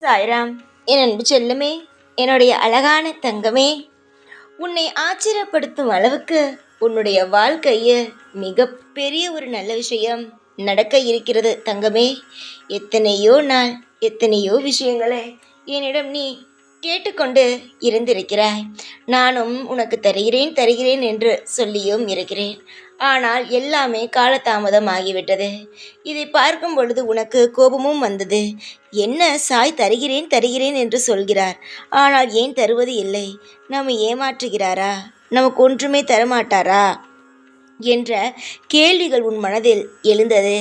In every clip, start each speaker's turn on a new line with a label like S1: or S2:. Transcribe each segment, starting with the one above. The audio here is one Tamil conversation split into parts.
S1: சாய்ராம், என் அன்பு செல்லமே, என்னுடைய அழகான தங்கமே, உன்னை ஆச்சரியப்படுத்தும் அளவுக்கு உன்னுடைய வாழ்க்கையில் மிக பெரிய ஒரு நல்ல விஷயம் நடக்க இருக்கிறது தங்கமே. எத்தனையோ நாள் எத்தனையோ விஷயங்களை என்னிடம் நீ கேட்டுக்கொண்டு இருந்திருக்கிறாய். நானும் உனக்கு தருகிறேன் தருகிறேன் என்று சொல்லியும் இருக்கிறேன். ஆனால் எல்லாமே காலதாமதம் ஆகிவிட்டது. இதை பார்க்கும் பொழுது உனக்கு கோபமும் வந்தது. என்ன சாய் தருகிறேன் தருகிறேன் என்று சொல்கிறார், ஆனால் ஏன் தருவது இல்லை? நம்மை ஏமாற்றுகிறாரா? நமக்கு ஒன்றுமே தரமாட்டாரா என்ற கேள்விகள் உன் மனதில் எழுந்தது.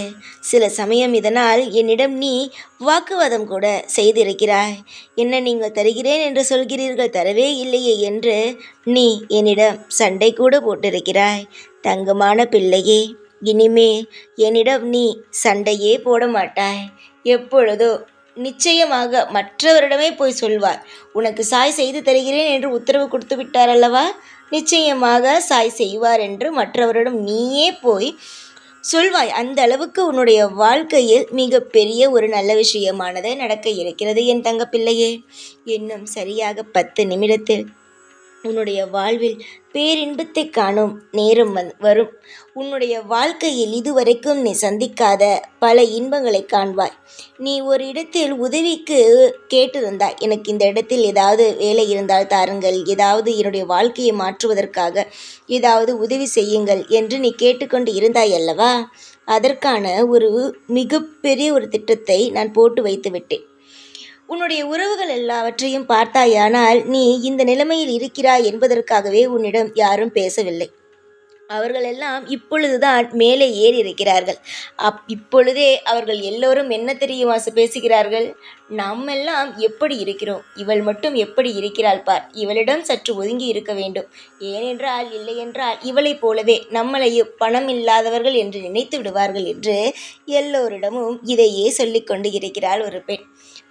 S1: சில சமயம் இதனால் என்னிடம் நீ வாக்குவாதம் கூட செய்திருக்கிறாய். என்ன நீங்கள் தருகிறேன் என்று சொல்கிறீர்கள், தரவே இல்லையே என்று நீ என்னிடம் சண்டை கூட போட்டிருக்கிறாய். தங்கமான பிள்ளையே, இனிமே என்னிடம் நீ சண்டையே போட மாட்டாய். எப்பொழுதோ நிச்சயமாக மற்றவரிடமே போய் சொல்வார். உனக்கு சாய் செய்து தருகிறேன் என்று உத்தரவு கொடுத்து விட்டார் அல்லவா, நிச்சயமாக சாய் செய்வார் என்று மற்றவரிடம் நீயே போய் சொல்வாய். அந்த அளவுக்கு உன்னுடைய வாழ்க்கையில் மிக பெரிய ஒரு நல்ல விஷயமானது நடக்க இருக்கிறது என் தங்க பிள்ளையே. இன்னும் சரியாக 10 நிமிடத்தில் உன்னுடைய வாழ்வில் பேரின்பத்தை காணும் நேரம் வரும். உன்னுடைய வாழ்க்கையில் இதுவரைக்கும் நீ சந்திக்காத பல இன்பங்களை காண்பாய். நீ ஒரு இடத்தில் உதவிக்கு கேட்டிருந்தாய், எனக்கு இந்த இடத்தில் ஏதாவது வேலை இருந்தால் தாருங்கள், ஏதாவது என்னுடைய வாழ்க்கையை மாற்றுவதற்காக ஏதாவது உதவி செய்யுங்கள் என்று நீ கேட்டுக்கொண்டு இருந்தாய் அல்லவா? அதற்கான ஒரு மிகப்பெரிய ஒரு திட்டத்தை நான் போட்டு வைத்து விட்டேன். உன்னுடைய உறவுகள் எல்லாவற்றையும் பார்த்தாயானால் நீ இந்த நிலைமையில் இருக்கிறாய் என்பதற்காகவே உன்னிடம் யாரும் பேசவில்லை. அவர்கள் எல்லாம் இப்பொழுதுதான் மேலே ஏறி இருக்கிறார்கள். இப்பொழுதே அவர்கள் எல்லோரும் என்ன தெரியுமா பேசுகிறார்கள்? நம்மெல்லாம் எப்படி இருக்கிறோம், இவள் மட்டும் எப்படி இருக்கிறாள் பார், இவளிடம் சற்று ஒதுங்கி இருக்க வேண்டும். ஏனென்றால் இல்லை என்றால் இவளைப் போலவே நம்மளையும் பணம் இல்லாதவர்கள் என்று நினைத்து விடுவார்கள் என்று எல்லோரிடமும் இதையே சொல்லிக் கொண்டு இருக்கிறாள் ஒரு பெண்.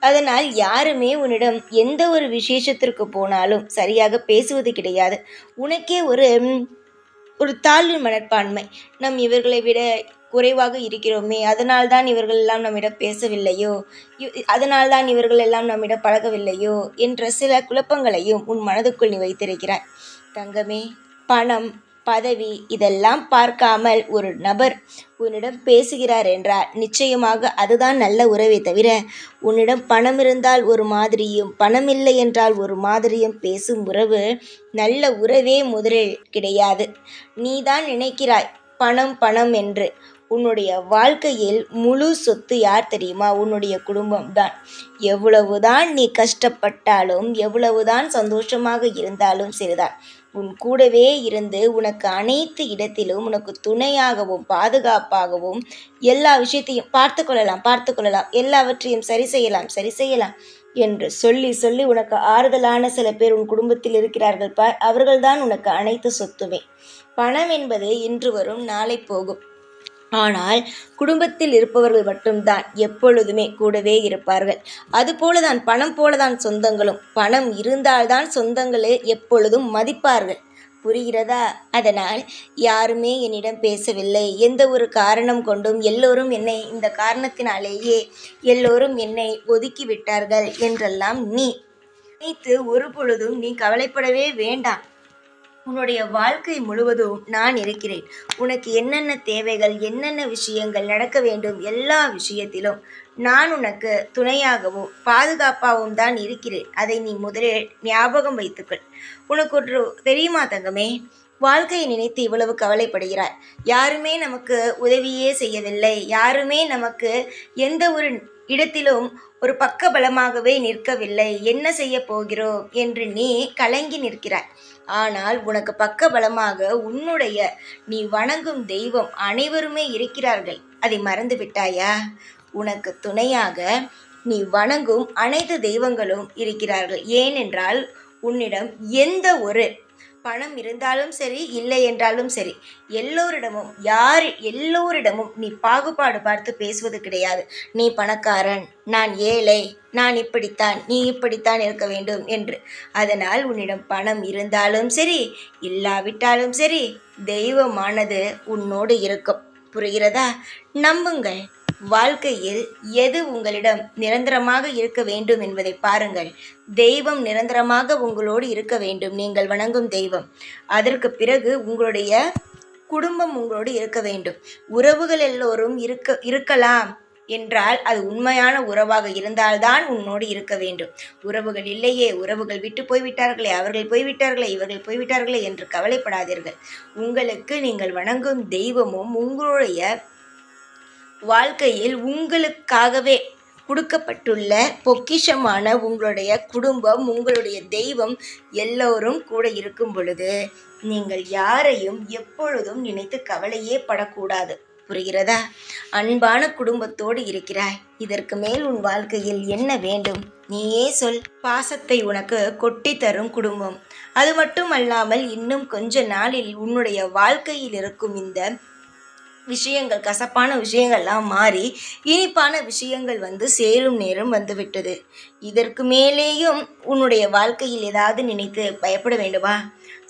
S1: அதனால் யாருமே உன்னிடம் எந்த ஒரு விசேஷத்திற்கு போனாலும் சரியாக பேசுவது கிடையாது. உனக்கே ஒரு தாழ்வு மனப்பான்மை. நம் இவர்களை விட குறைவாக இருக்கிறோமே, அதனால்தான் இவர்கள் எல்லாம் நம்மிடம் பேசவில்லையோ, அதனால்தான் இவர்கள் எல்லாம் நம்மிடம் பழகவில்லையோ என்ற சில குழப்பங்களையும் உன் மனதுக்குள் நீ வைத்திருக்கிறாய். தங்கமே, பணம் பதவி இதெல்லாம் பார்க்காமல் ஒரு நபர் உன்னிடம் பேசுகிறார் என்றால் நிச்சயமாக அதுதான் நல்ல உறவே தவிர, உன்னிடம் பணம் இருந்தால் ஒரு மாதிரியும் பணம் இல்லை என்றால் ஒரு மாதிரியும் பேசும் உறவு நல்ல உறவே முதலில் கிடையாது. நீதான் நினைக்கிறாய் பணம் பணம் என்று. உன்னுடைய வாழ்க்கையில் முழு சொத்து யார் தெரியுமா? உன்னுடைய குடும்பம்தான். எவ்வளவுதான் நீ கஷ்டப்பட்டாலும் எவ்வளவுதான் சந்தோஷமாக இருந்தாலும் சரிதான், உன் கூடவே இருந்து உனக்கு அனைத்து இடத்திலும் உனக்கு துணையாகவும் பாதுகாப்பாகவும் எல்லா விஷயத்தையும் பார்த்து கொள்ளலாம், எல்லாவற்றையும் சரி செய்யலாம் என்று சொல்லி சொல்லி உனக்கு ஆறுதலான சில பேர் உன் குடும்பத்தில் இருக்கிறார்கள் பார். அவர்கள்தான் உனக்கு அனைத்து சொத்துமே. பணம் என்பது இன்று வரும் நாளை போகும். ஆனால் குடும்பத்தில் இருப்பவர்கள் மட்டும்தான் எப்பொழுதுமே கூடவே இருப்பார்கள். அதுபோலதான் பணம் போலதான் சொந்தங்களும். பணம் இருந்தால்தான் சொந்தங்களே எப்பொழுதும் மதிப்பார்கள். புரிகிறதா? அதனால் யாருமே என்னிடம் பேசவில்லை, எந்த ஒரு காரணம் கொண்டும் எல்லோரும் என்னை இந்த காரணத்தினாலேயே எல்லோரும் என்னை ஒதுக்கி விட்டார்கள் என்றெல்லாம் நீ நினைத்து ஒரு பொழுதும் நீ கவலைப்படவே வேண்டாம். உன்னுடைய வாழ்க்கை முழுவதும் நான் இருக்கிறேன். உனக்கு என்னென்ன தேவைகள், என்னென்ன விஷயங்கள் நடக்க வேண்டும், எல்லா விஷயத்திலும் நான் உனக்கு துணையாகவும் பாதுகாப்பாகவும் தான் இருக்கிறேன். அதை நீ முதலில் ஞாபகம் வைத்துக்கள். உனக்கு ஒன்று தெரியுமா தங்கமே? வாழ்க்கையை நினைத்து இவ்வளவு கவலைப்படுகிறாய். யாருமே நமக்கு உதவியே செய்யவில்லை, யாருமே நமக்கு எந்த ஒரு இடத்திலும் ஒரு பக்க பலமாகவே நிற்கவில்லை, என்ன செய்ய போகிறோம் என்று நீ கலங்கி நிற்கிறாய். ஆனால் உனக்கு பக்க பலமாக உன்னுடைய நீ வணங்கும் தெய்வம் அனைவருமே இருக்கிறார்கள். அதை மறந்து விட்டாயா? உனக்கு துணையாக நீ வணங்கும் அனைத்து தெய்வங்களும் இருக்கிறார்கள். ஏனென்றால் உன்னிடம் எந்த ஒரு பணம் இருந்தாலும் சரி இல்லை என்றாலும் சரி, எல்லோரிடமும் நீ பாகுபாடு பார்த்து பேசுவது கிடையாது. நீ பணக்காரன், நான் ஏழை, நான் இப்படித்தான், நீ இப்படித்தான் இருக்க வேண்டும் என்று. அதனால் உன்னிடம் பணம் இருந்தாலும் சரி இல்லாவிட்டாலும் சரி தெய்வமானது உன்னோடு இருக்கும். புரிகிறதா? நம்புங்கள், வாழ்க்கையில் எது உங்களிடம் நிரந்தரமாக இருக்க வேண்டும் என்பதை பாருங்கள். தெய்வம் நிரந்தரமாக உங்களோடு இருக்க வேண்டும், நீங்கள் வணங்கும் தெய்வம். அதற்கு பிறகு உங்களுடைய குடும்பம் உங்களோடு இருக்க வேண்டும். உறவுகள் எல்லோரும் இருக்கலாம் என்றால் அது உண்மையான உறவாக இருந்தால்தான் உன்னோடு இருக்க வேண்டும். உறவுகள் இல்லையே, உறவுகள் விட்டு போய்விட்டார்களே, அவர்கள் போய்விட்டார்களே, இவர்கள் போய்விட்டார்களே என்று கவலைப்படாதீர்கள். உங்களுக்கு நீங்கள் வணங்கும் தெய்வமும் உங்களுடைய வாழ்க்கையில் உங்களுக்காகவே கொடுக்கப்பட்டுள்ள பொக்கிஷமான உங்களுடைய குடும்பம், உங்களுடைய தெய்வம் எல்லோரும் கூட இருக்கும் பொழுது நீங்கள் யாரையும் எப்பொழுதும் நினைத்து கவலையே படக்கூடாது. புரிகிறதா? அன்பான குடும்பத்தோடு இருக்கிறாய். இதற்கு மேல் உன் வாழ்க்கையில் என்ன வேண்டும்? நீயே சொல். பாசத்தை உனக்கு கொட்டி தரும் குடும்பம். அது மட்டுமல்லாமல் இன்னும் கொஞ்ச நாளில் உன்னுடைய வாழ்க்கையில் இருக்கும் இந்த விஷயங்கள், கசப்பான விஷயங்கள்லாம் மாறி இனிப்பான விஷயங்கள் வந்து சேரும் நேரம் வந்துவிட்டது. இதற்கு மேலேயும் உன்னுடைய வாழ்க்கையில் ஏதாவது நினைத்து பயப்பட வேண்டுமா?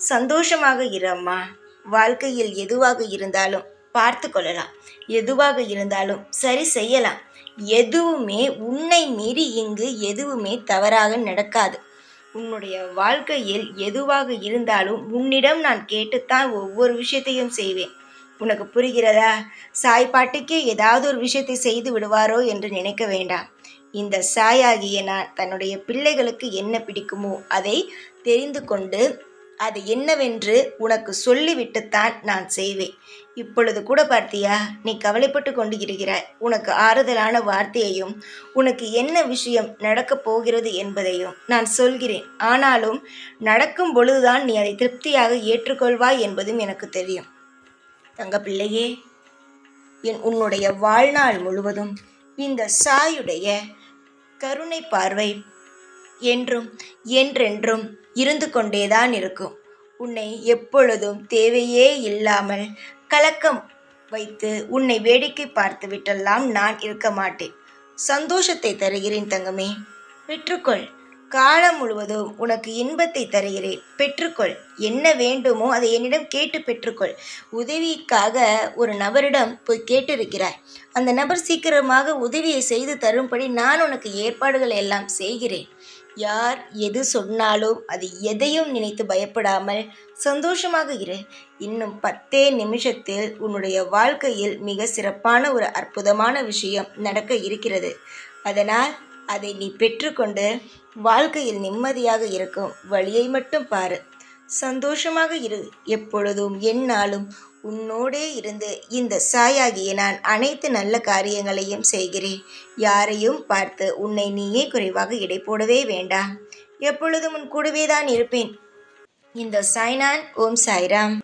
S1: சந்தோஷமாக இரம்மா. வாழ்க்கையில் எதுவாக இருந்தாலும் பார்த்து கொள்ளலாம், எதுவாக இருந்தாலும் சரி செய்யலாம். எதுவுமே உன்னை மீறி இங்கு எதுவுமே தவறாக நடக்காது. உன்னுடைய வாழ்க்கையில் எதுவாக இருந்தாலும் உன்னிடம் நான் கேட்டுத்தான் ஒவ்வொரு விஷயத்தையும் செய்வேன். உனக்கு புரிகிறதா? சாய் பாட்டுக்கே ஏதாவது ஒரு விஷயத்தை செய்து விடுவாரோ என்று நினைக்க வேண்டாம். இந்த சாயாகிய நான் தன்னுடைய பிள்ளைகளுக்கு என்ன பிடிக்குமோ அதை தெரிந்து கொண்டு அது என்னவென்று உனக்கு சொல்லிவிட்டுத்தான் நான் செய்வேன். இப்பொழுது கூட பார்த்தியா, நீ கவலைப்பட்டு கொண்டு இருக்கிறாய். உனக்கு ஆறுதலான வார்த்தையையும் உனக்கு என்ன விஷயம் நடக்கப் போகிறது என்பதையும் நான் சொல்கிறேன். ஆனாலும் நடக்கும் பொழுதுதான் நீ அதை திருப்தியாக ஏற்றுக்கொள்வாய் என்பதும் எனக்கு தெரியும். தங்க பிள்ளையே, உன்னுடைய வாழ்நாள் முழுவதும் இந்த சாயுடைய கருணை பார்வை என்றும் என்றென்றும் இருந்து கொண்டேதான் இருக்கும். உன்னை எப்பொழுதும் தேவையே இல்லாமல் கலக்கம் வைத்து உன்னை வேடிக்கை பார்த்து விட்டெல்லாம் நான் இருக்க மாட்டேன். சந்தோஷத்தை தருகிறேன் தங்கமே, பெற்றுக்கொள். காலம் முழுவதும் உனக்கு இன்பத்தை தருகிறேன், பெற்றுக்கொள். என்ன வேண்டுமோ அதை என்னிடம் கேட்டு பெற்றுக்கொள். உதவிக்காக ஒரு நபரிடம் போய் கேட்டிருக்கிறாய். அந்த நபர் சீக்கிரமாக உதவியை செய்து தரும்படி நான் உனக்கு ஏற்பாடுகள் எல்லாம் செய்கிறேன். யார் எது சொன்னாலும் அது எதையும் நினைத்து பயப்படாமல் சந்தோஷமாக இரு. இன்னும் 10 நிமிஷத்தில் உன்னுடைய வாழ்க்கையில் மிக சிறப்பான ஒரு அற்புதமான விஷயம் நடக்க இருக்கிறது. அதனால் அதை நீ பெற்றுக்கொண்டு வாழ்க்கையில் நிம்மதியாக இருக்கும் வழியை மட்டும் பாரு. சந்தோஷமாக இரு. எப்பொழுதும் எந்நாளும் உன்னோடே இருந்து இந்த சாயாகிய நான் அனைத்து நல்ல காரியங்களையும் செய்கிறேன். யாரையும் பார்த்து உன்னை நீயே குறைவாக எடை போடவே வேண்டாம். எப்பொழுதும் உன் கூடவே தான் இருப்பேன். இந்த சாய்நான். ஓம் சாய்ராம்.